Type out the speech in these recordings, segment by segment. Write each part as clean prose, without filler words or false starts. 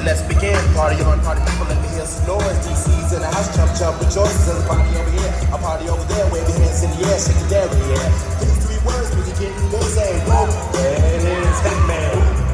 let's begin. Party on, party people, let me hear some noise. DC's in the house, jump, jump, rejoice. There's a party over here, a party over there. Wave your hands in the air, shake it down, yeah. These three words when you get busy. Whoa, there it is, Hitman.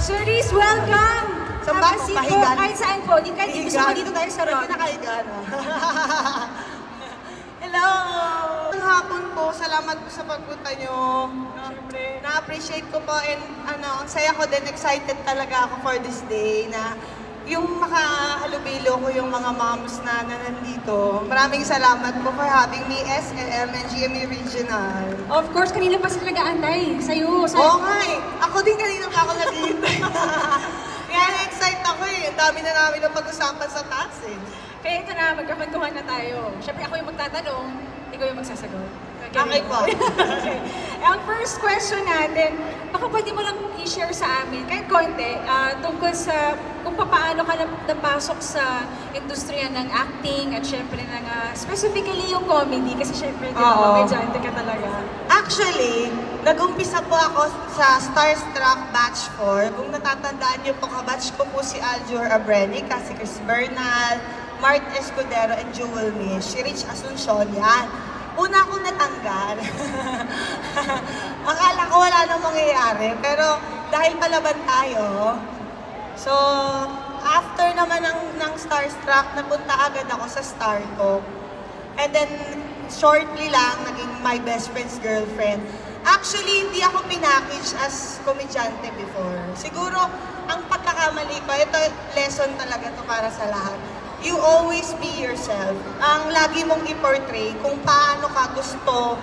Cherise, welcome! Saan ba ako? Pahigan? Kahit saan po. Kahit gusto ko dito tayo sa road. Nakahiga, no? Hello! Ang hapon po, salamat po sa pagpunta nyo. Siyempre, na-appreciate ko po and ang saya ko din, excited talaga ako for this day na yung makahalubilo ko yung mga moms na nandito. Maraming salamat po for having me, SLM and GMA Regional. Of course, kanina pa sila nag-aantay sa'yo. Oo nga eh. Ako din kanina pa ako naghihintay. Kaya na-excite ako eh. Ang dami na namin na pag-usapan sa taas eh. Kaya ito na, magkakantuhan na tayo. Siyempre ako yung magtatanong, ikaw yung magsasagot. Okay po. Okay. Ang first question natin, baka pwede mo lang i-share sa amin, kahit konti, tungkol sa kung paano ka napasok sa industriya ng acting at syempre ng, specifically yung comedy, kasi syempre, di ba, komedyante ka talaga. Actually, nag-umpisa po ako sa Starstruck Batch 4. Kung natatandaan niyo po, kabatch ko po si Aljur Abrenica, si Chris Bernal, Mart Escudero, and Jewel Mish. Si Rich Asuncion, yan. Una akong natanggal. Akala ko wala nang mangyayari, pero dahil palaban tayo, so after naman ng Starstruck, napunta agad ako sa Star Talk. And then, shortly lang, naging my best friend's girlfriend. Actually, hindi ako pinackage as komedyante before. Siguro, ang pagkakamali ko, ito lesson talaga to para sa lahat. You always be yourself. Ang lagi mong i-portray kung paano ka gusto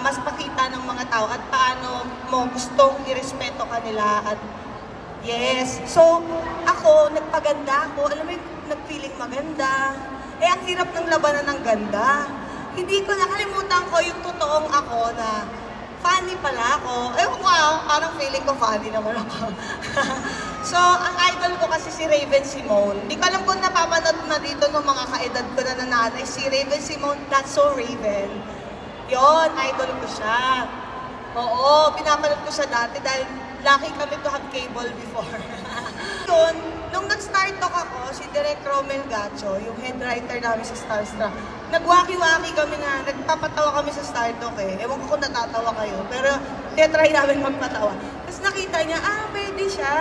mas pakita ng mga tao at paano mo gustong irespeto kanila at yes. So, ako, nagpaganda ako. Alam mo, nag-feeling maganda. Eh, ang hirap ng labanan ng ganda. Hindi ko nakalimutan ko yung totoong ako na funny pala ako. Eh, wow, parang feeling ko funny naman ako. So, ang idol ko kasi si Raven Simone. Hindi ko alam kung napapanood na dito ng mga kaedad ko na nananay. Si Raven Simone, That's So Raven. Yon, idol ko siya. Oo, pinapanood ko siya dati dahil lucky kami to have cable before. Yun, nung nag-start talk ako, si Direk Romel Gacho, yung head writer namin sa Starstruck, nagwaki-waki kami na, nagpapatawa kami sa Star Talk eh. Ewan ko kung natatawa kayo, pero try namin magpatawa. Tapos nakita niya, pwede siya.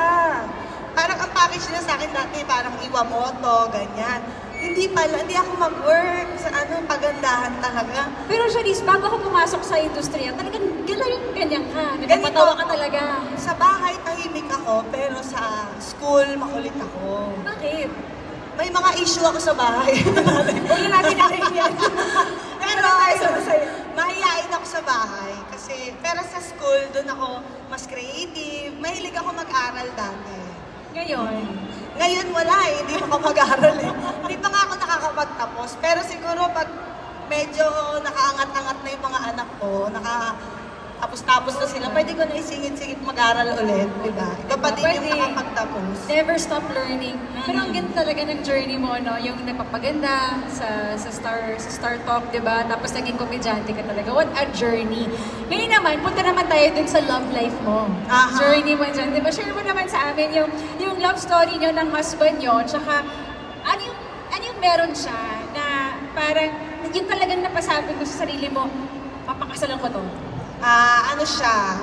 Parang ang package niya sa akin dati, parang Iwamoto, ganyan. Hindi pala, hindi ako mag-work sa pagandahan talaga. Pero Cherise, bago ako pumasok sa industriya, talagang ganyan ka. Nagpapatawa ka talaga. Sa bahay, tahimik ako, pero sa school, makulit ako. Bakit? May mga issue ako sa bahay. Huwag natin natin yan. Pero mahihain ako sa bahay. Pero sa school, doon ako mas creative. Mahilig ako mag-aral dati. Ngayon wala eh, hindi ako mag-aral eh. Hindi pa nga ako nakakapagtapos. Pero siguro pag medyo nakaangat-angat na yung mga anak ko, tapos na sila, pwede ko na isingit-singit mag-aral ulit, di ba? Ikaw pa din yung nakapagtapos. Never stop learning. Pero ang ganda talaga ng journey mo, no? Yung nagpapaganda sa Star Talk, di ba? Tapos naging komedyante ka talaga. What a journey. Ngayon naman, punta naman tayo dun sa love life mo. Aha. Journey mo dyan. Di ba? Share mo naman sa amin yung love story nyo ng husband nyo. Tsaka, ano yung meron siya na parang yun talagang napasabi mo sa sarili mo, papakasalan ko to. Ano siya,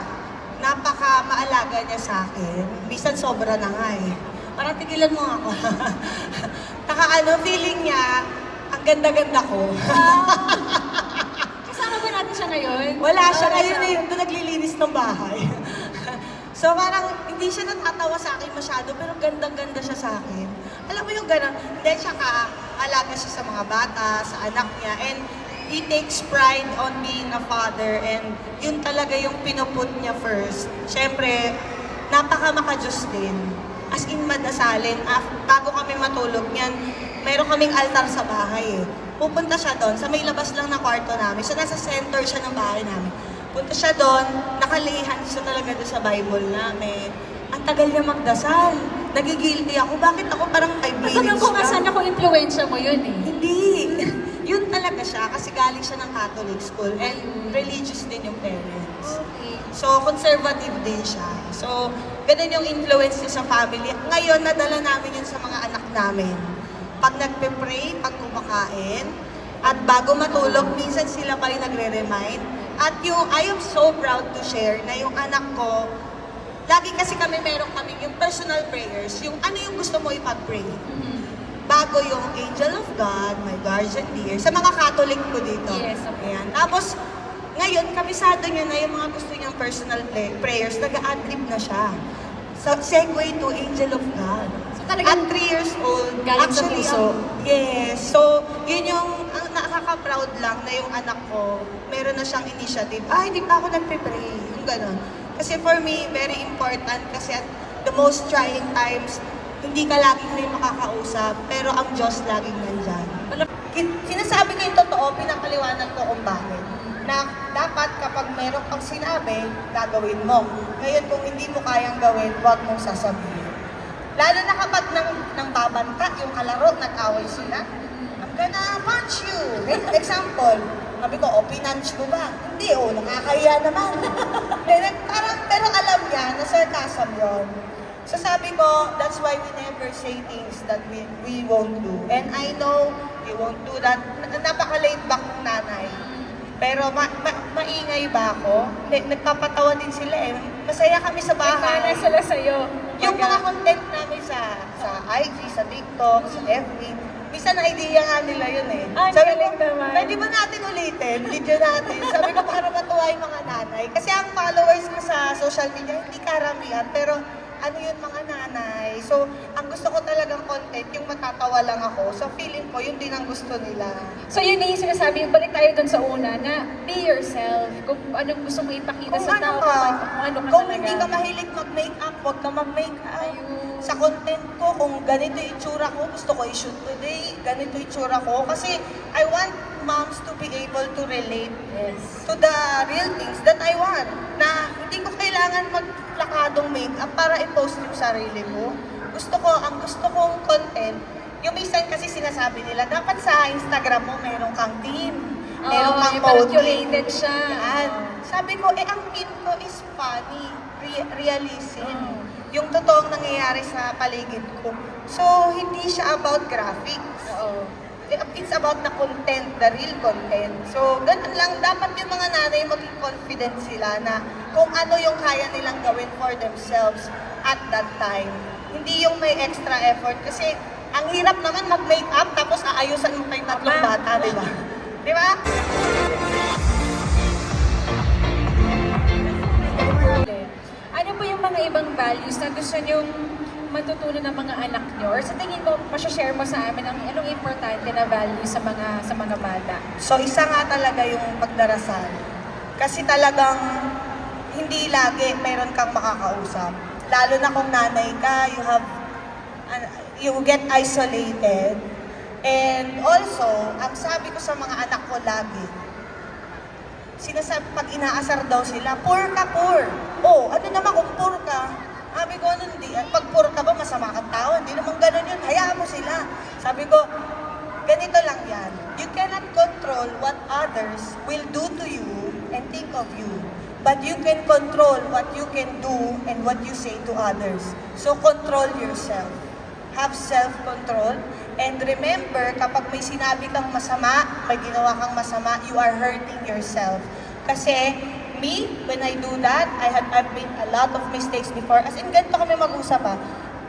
napaka-maalaga niya sa akin. Bisan sobra na nga eh. Parang tigilan mo ako. Feeling niya, ang ganda-ganda ko. Kasama ba natin siya ngayon? Wala siya ngayon eh, doon naglilinis ng bahay. So parang hindi siya natatawa sa akin masyado, pero gandang-ganda siya sa akin. Alam mo yung gano'n, hindi siya alaga siya sa mga bata, sa anak niya, and he takes pride on being a father, and yun talaga yung pinuput niya first. Siyempre, napaka-makajus din. As in madasalin, bago kami matulog niyan, mayroon kaming altar sa bahay eh. Pupunta siya doon, sa may labas lang na kwarto namin. So nasa center siya ng bahay namin. Punta siya doon, nakalihan siya talaga doon sa Bible namin. Ang tagal niya magdasal. Nagigilty ako. Bakit ako parang 5 minutes Natanong ko nga sana kung influensya mo yun eh. Hindi. Yun talaga siya kasi galing siya ng Catholic school and religious din yung parents. Okay. So, conservative din siya. So, ganun yung influence niya sa family. Ngayon, nadala namin yun sa mga anak namin. Pag nagpe-pray, pag kumakain, at bago matulog, minsan sila pa yung nagre-remind. At yung, I am so proud to share na yung anak ko, lagi kasi meron kami yung personal prayers, yung ano yung gusto mo ipag-pray. Bago yung angel of God, my guardian dear, sa mga Catholic ko dito. Yes, okay. Ayan. Tapos, ngayon, kabisado niya na yung mga gusto niyang personal prayers, nag-a-adlib na siya. So, segue to angel of God. So, talagang At 3 years old, galing sa puso. Yes. So, yun yung nakaka-proud lang na yung anak ko, meron na siyang initiative. Hindi pa ako nagpe-pray. Yung gano'n. Kasi for me, very important kasi at the most trying times, hindi ka laging may makakausap, pero ang Diyos laging nandyan. Sinasabi ko yung totoo, pinapaliwanag ko kung bakit. Na dapat kapag meron kang sinabi, gagawin mo. Ngayon kung hindi mo kayang gawin, huwag mong sasabihin. Lalo na kapag nang babanta, yung kalaro, nag-away sila, I'm gonna punch you. Example, sabi ko, pinunch mo ba? Hindi, nakakahiya naman. Pero alam niya na sarcasm yun. So sabi ko, that's why we never say things that we won't do. And I know we won't do that. Napaka-laid back ng nanay. Pero maingay ba ako? Nagpapatawa din sila eh. Masaya kami sa bahay. Nagmana sila sa'yo. Yung mga content namin sa IG, sa TikTok, sa FB, minsan na-idea nga nila yun eh. Sabi ko, naman. pwede ba natin ulitin? Video natin. Sabi ko, para matuwa yung mga nanay. Kasi ang followers ko sa social media, hindi karamihan. Pero ano yun mga nanay. So, ang gusto ko talagang content, yung matatawa lang ako. So, feeling ko, yun din ang gusto nila. So yun yung sinasabi, balik tayo dun sa una na be yourself. Kung anong gusto mo ipakita Kung sa ano tao, ka, kung ano ka kung talaga. hindi ka mahilig mag-makeup, huwag ka mag-makeup. Ayun. Sa content ko, kung ganito yung itsura ko, gusto ko i-shoot today, ganito yung itsura ko. Kasi I want moms to be able to relate Yes. to the real things that I want. Na hindi ko kailangan maglakadong makeup para i-post yung sarili ko. Ang gusto kong content, yung minsan kasi sinasabi nila, dapat sa Instagram mo meron kang team. Meron kang yung parang motive. curated siya. Yan. Sabi ko, ang team ko is funny, realism. Yung totoong nangyayari sa paligid ko. So, hindi siya about graphics. Oo. It's about the content, the real content. So, ganun lang. Dapat yung mga nanay maging confident sila na kung ano yung kaya nilang gawin for themselves at that time. Hindi yung may extra effort. Kasi, ang hirap naman mag-makeup tapos aayusan mo pa yung tatlong bata, di ba? Di ba? Ano po yung mga ibang values na gusto nyong matutunan ng mga anak nyo? Or sa tingin mo, share mo sa amin anong importante na value sa mga bata? So, isa nga talaga yung pagdarasal. Kasi talagang hindi lagi meron kang makakausap. Lalo na kung nanay ka, you get isolated. And also, ang sabi ko sa mga anak ko lagi, sinasabi pag inaasar daw sila, poor ka, poor. Ano naman kung poor ka? Sabi ko, hindi. Pag poor ka ba, masama kang tao? Hindi naman ganun yun. Hayaan mo sila. Sabi ko, ganito lang yan. You cannot control what others will do to you and think of you. But you can control what you can do and what you say to others. So control yourself. Have self-control. And remember, kapag may sinabi kang masama, may ginawa kang masama, you are hurting yourself. Kasi me, when I do that, I've made a lot of mistakes before. As in, ganito kami mag-usap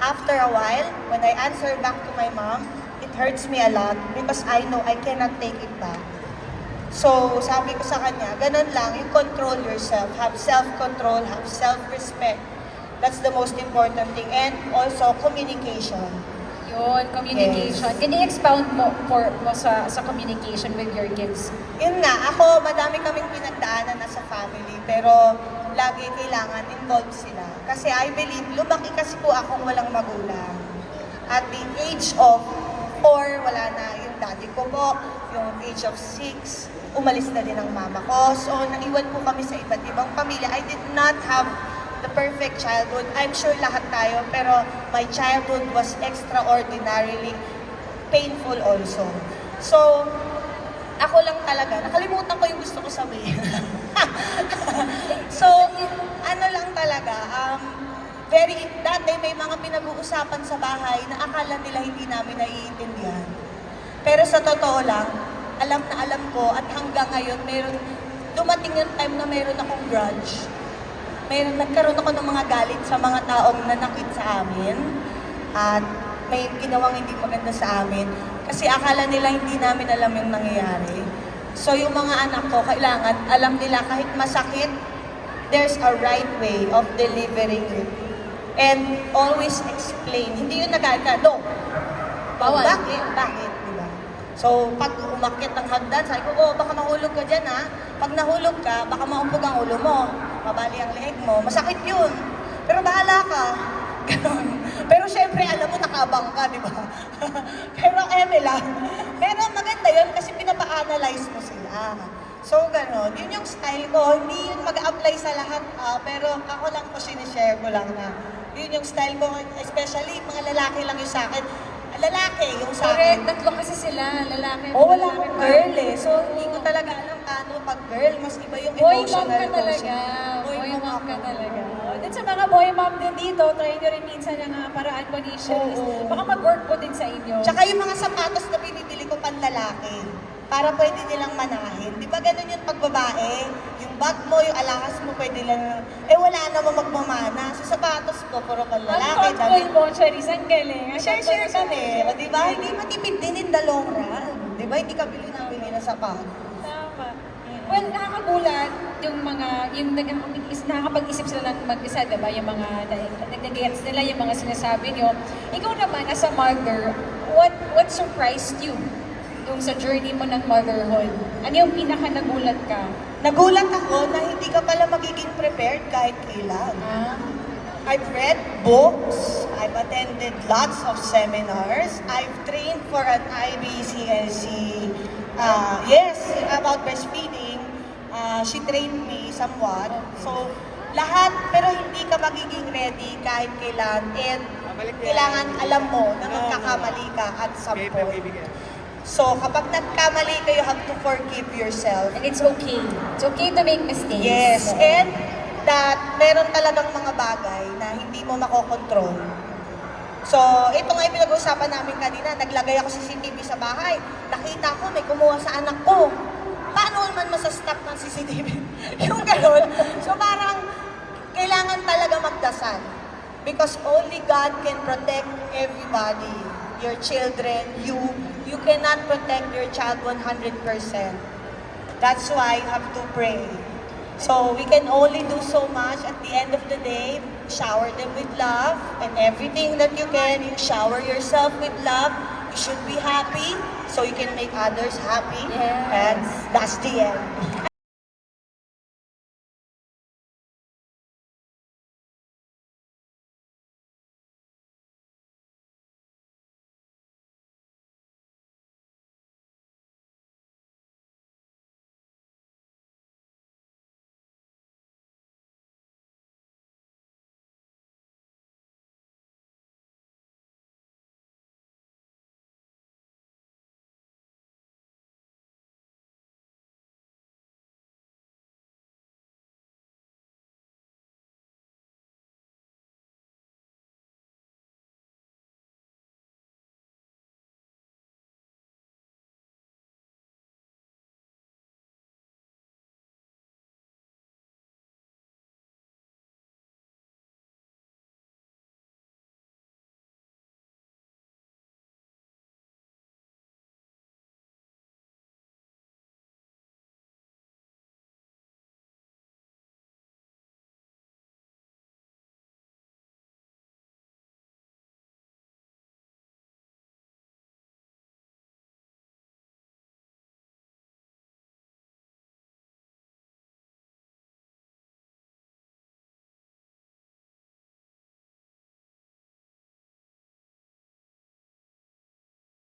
After a while, when I answer back to my mom, it hurts me a lot because I know I cannot take it back. So, sabi ko sa kanya, ganun lang, you control yourself, have self-control, have self-respect. That's the most important thing. And also, communication. Yun, communication. Can you expound mo sa communication with your kids? Yun nga, ako, madami kaming pinagdaanan na sa family, pero lagi kailangan involved sila. Kasi I believe, lumaki kasi po akong walang magulang. At the age of 4, wala na yung daddy ko po. Yung age of 6, umalis na din ang mama ko. So, naiwan po kami sa iba't ibang pamilya. I did not have the perfect childhood. I'm sure lahat tayo, pero my childhood was extraordinarily painful also. So, ako lang talaga, nakalimutan ko yung gusto ko sabihin. So, ano lang talaga, dati may mga pinag-uusapan sa bahay na akala nila hindi namin naiintindihan. Pero sa totoo lang, alam na alam ko at hanggang ngayon, dumating yung time na meron akong grudge. Nagkaroon ako ng mga galit sa mga taong nanakit sa amin at may ginawang hindi maganda sa amin kasi akala nila hindi namin alam yung nangyayari. So yung mga anak ko, kailangan alam nila kahit masakit, there's a right way of delivering it. And always explain. Hindi yun nagalit ka, no. Bawal. Bakit? Diba? So pag umakyat ng hagdan, sabi ko, baka mahulog ka dyan Pag nahulog ka, baka maumpog ang ulo mo. Mabali ang leeg mo, masakit yun. Pero bahala ka. Ganon. Pero syempre, alam mo, nakabang ka, di ba? Pero lang. Pero maganda yun kasi pinapa-analyze mo sila. So, ganon. Yun yung style ko. Hindi yun mag-apply sa lahat. Pero ako lang po sinishare ko lang na yun yung style ko. Especially, mga lalaki lang yung sa akin. Lalaki yung sa Correct, akin. tatlo kasi sila, lalaki. Wala akong girl So, hindi ko talaga alam paano pag girl, mas iba yung Boy mom emotional ka talaga. Boy mom ka talaga. Dun sa mga boy mom din dito, try nyo rin minsan ng paraan po ni Cherise. Oo. Baka mag-work po din sa inyo. Tsaka yung mga sapatos na binibili ko panlalaki, para pwede nilang manahin. Di ba ganun yung pagbabae? Yung bag mo, yung alahas mo, pwede lang, wala naman magmamana. So sapatos ko, puro panlalaki. Ang thoughtful mo, Cherise, ang galing. Share kami. O di ba? Hindi matipid din in the long run. Di ba? Hindi ka bili na sapatos. Tama. Well, nakakagulat yung nakakapag-isip sila ng mag-isa, diba? Yung mga nag-gets nila, yung mga sinasabi nyo. Ikaw naman, as a mother, what surprised you yung sa journey mo ng motherhood? Ano yung pinaka-nagulat ka? Nagulat ako na hindi ka pala magiging prepared kahit kailan. I've read books, I've attended lots of seminars, I've trained for an IBCLC, about breastfeeding. She trained me somewhat. So, lahat, pero hindi ka magiging ready kahit kailan. And kailangan alam mo na magkakamali ka at some point. So, kapag nagkamali ka, you have to forgive yourself. And it's okay. It's okay to make mistakes. Yes, and that meron talagang mga bagay na hindi mo makokontrol. So, ito nga yung pinag-uusapan namin kanina, naglagay ako CCTV sa bahay. Nakita ko, may kumuha sa anak ko. Paano naman masastop ng CCTV? Yung gano'n. So, parang kailangan talaga magdasal. Because only God can protect everybody. Your children, you cannot protect your child 100%. That's why you have to pray. So we can only do so much. At the end of the day, shower them with love and everything that you can. You shower yourself with love. You should be happy so you can make others happy. Yes. And that's the end.